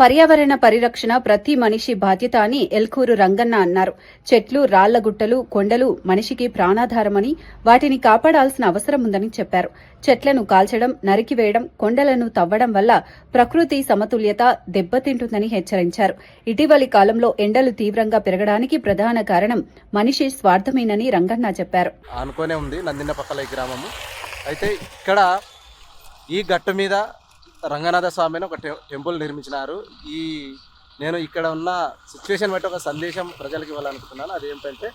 పర్యావరణ పరిరక్షణ ప్రతి మనిషి బాధ్యత అని ఎల్కూరు రంగన్న అన్నారు. చెట్లు, రాళ్లగుట్టలు, కొండలు మనిషికి ప్రాణాధారమని, వాటిని కాపాడాల్సిన అవసరం ఉందని చెప్పారు. చెట్లను కాల్చడం, నరికివేయడం, కొండలను తవ్వడం వల్ల ప్రకృతి సమతుల్యత దెబ్బతింటుందని హెచ్చరించారు. ఇటీవలి కాలంలో ఎండలు తీవ్రంగా పెరగడానికి ప్రధాన కారణం మనిషి స్వార్థమేనని రంగన్న చెప్పారు. ఆనుకోనే ఉంది నందిన్నపక్కల ఈ గ్రామము. అయితే ఇక్కడ ఈ గట్టు మీద రంగనాథ స్వామి అని ఒక టెంపుల్ నిర్మించినారు. నేను ఇక్కడ ఉన్న సిచ్యువేషన్ బట్టి ఒక సందేశం ప్రజలకు ఇవ్వాలనుకుంటున్నాను. అదేంటంటే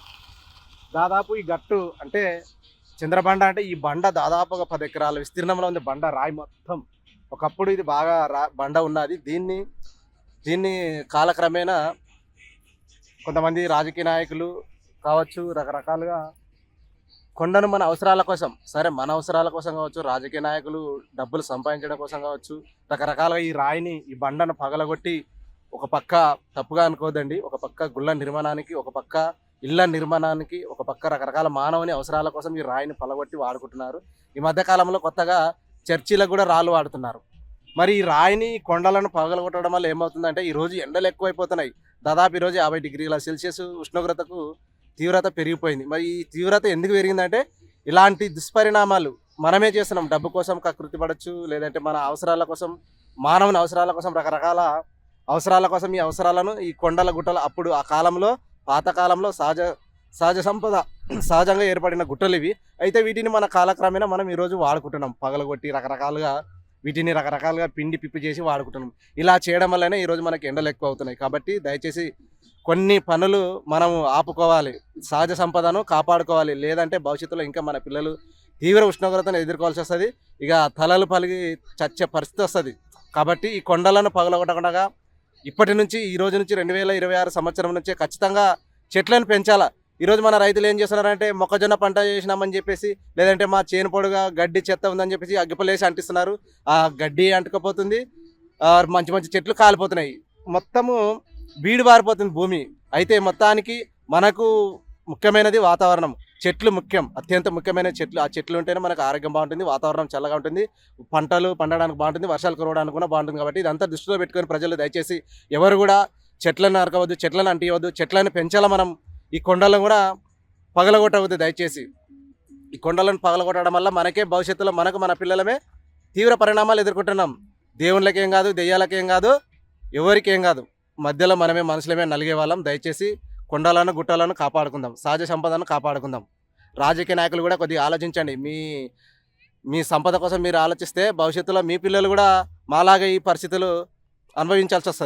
దాదాపు ఈ గట్టు అంటే చంద్రబండ అంటే ఈ బండ దాదాపు ఒక 10 ఎకరాల విస్తీర్ణంలో ఉంది. బండ రాయి మొత్తం ఒకప్పుడు ఇది బాగా బండ ఉన్నది. దీన్ని కాలక్రమేణా కొంతమంది రాజకీయ నాయకులు కావచ్చు, రకరకాలుగా కొండను మన అవసరాల కోసం, సరే మన అవసరాల కోసం కావచ్చు, రాజకీయ నాయకులు డబ్బులు సంపాదించడం కోసం కావచ్చు, రకరకాలుగా ఈ రాయిని, ఈ బండను పగలగొట్టి ఒక పక్క తప్పుగా అనుకోదండి, ఒక పక్క గుళ్ళ నిర్మాణానికి, ఒక పక్క ఇళ్ల నిర్మాణానికి, ఒక పక్క రకరకాల మానవుని అవసరాల కోసం ఈ రాయిని పగలగొట్టి వాడుకుంటున్నారు. ఈ మధ్యకాలంలో కొత్తగా చర్చిలకు కూడా రాళ్ళు వాడుతున్నారు. మరి ఈ రాయిని, కొండలను పగలగొట్టడం వల్ల ఏమవుతుందంటే ఈరోజు ఎండలు ఎక్కువైపోతున్నాయి. దాదాపు ఈరోజు 50 డిగ్రీల సెల్సియస్ ఉష్ణోగ్రతకు తీవ్రత పెరిగిపోయింది. మరి ఈ తీవ్రత ఎందుకు పెరిగిందంటే ఇలాంటి దుష్పరిణామాలు మనమే చేస్తున్నాం. డబ్బు కోసం కకృతి పడవచ్చు, లేదంటే మన అవసరాల కోసం, మానవుని అవసరాల కోసం, రకరకాల అవసరాల కోసం ఈ అవసరాలను ఈ కొండల గుట్టలు అప్పుడు ఆ కాలంలో, పాతకాలంలో సహజ సంపద సహజంగా ఏర్పడిన గుట్టలు ఇవి. అయితే వీటిని మన కాలక్రమేణా మనం ఈరోజు వాడుకుంటున్నాం. పగలగొట్టి వీటిని రకరకాలుగా పిండి పిప్పి చేసి వాడుకుంటున్నాం. ఇలా చేయడం వల్లనే ఈరోజు మనకి ఎండలు ఎక్కువ అవుతున్నాయి. కాబట్టి దయచేసి కొన్ని పనులు మనము ఆపుకోవాలి, సహజ సంపదను కాపాడుకోవాలి. లేదంటే భవిష్యత్తులో ఇంకా మన పిల్లలు తీవ్ర ఉష్ణోగ్రతను ఎదుర్కోవాల్సి వస్తుంది. ఇక తలలు పలిగి చచ్చే పరిస్థితి వస్తుంది. కాబట్టి ఈ కొండలను పగలగొట్టకుండా ఇప్పటి నుంచి, ఈ రోజు నుంచి 2026 సంవత్సరం నుంచే ఖచ్చితంగా చెట్లను పెంచాలా. ఈరోజు మన రైతులు ఏం చేస్తున్నారంటే మొక్కజొన్న పంట చేసినామని చెప్పేసి, లేదంటే మా చేను పొడుగా గడ్డి చెత్త ఉందని చెప్పేసి అగ్గిపలేసి అంటిస్తున్నారు. ఆ గడ్డి అంటుకపోతుంది, మంచి మంచి చెట్లు కాలిపోతున్నాయి, మొత్తము బీడు బారిపోతుంది భూమి. అయితే మొత్తానికి మనకు ముఖ్యమైనది వాతావరణం. చెట్లు ముఖ్యం, అత్యంత ముఖ్యమైన చెట్లు. ఆ చెట్లు ఉంటేనే మనకు ఆరోగ్యం బాగుంటుంది, వాతావరణం చల్లగా ఉంటుంది, పంటలు పండడానికి బాగుంటుంది, వర్షాలు కురవడానికి కూడా బాగుంటుంది. కాబట్టి ఇదంతా దృష్టిలో పెట్టుకొని ప్రజలు దయచేసి ఎవరు కూడా చెట్లను నరకవద్దు, చెట్లను అంటివద్దు, చెట్లను పెంచాల. మనం ఈ కొండలను కూడా పగలగొట్టవద్దు దయచేసి. ఈ కొండలను పగలగొట్టడం వల్ల మనకే భవిష్యత్తులో మన పిల్లలమే తీవ్ర పరిణామాలు ఎదుర్కొంటున్నాం. దేవుళ్ళకేం కాదు, దెయ్యాలకేం కాదు, ఎవరికేం కాదు, మధ్యలో మనమే మనుషులమే నలిగే వాళ్ళం. దయచేసి కొండలను, గుట్టలను కాపాడుకుందాం, సహజ సంపదను కాపాడుకుందాం. రాజకీయ నాయకులు కూడా కొద్దిగా ఆలోచించండి. మీ సంపద కోసం మీరు ఆలోచిస్తే భవిష్యత్తులో మీ పిల్లలు కూడా మాలాగా ఈ పరిస్థితులు అనుభవించాల్సి వస్తుంది.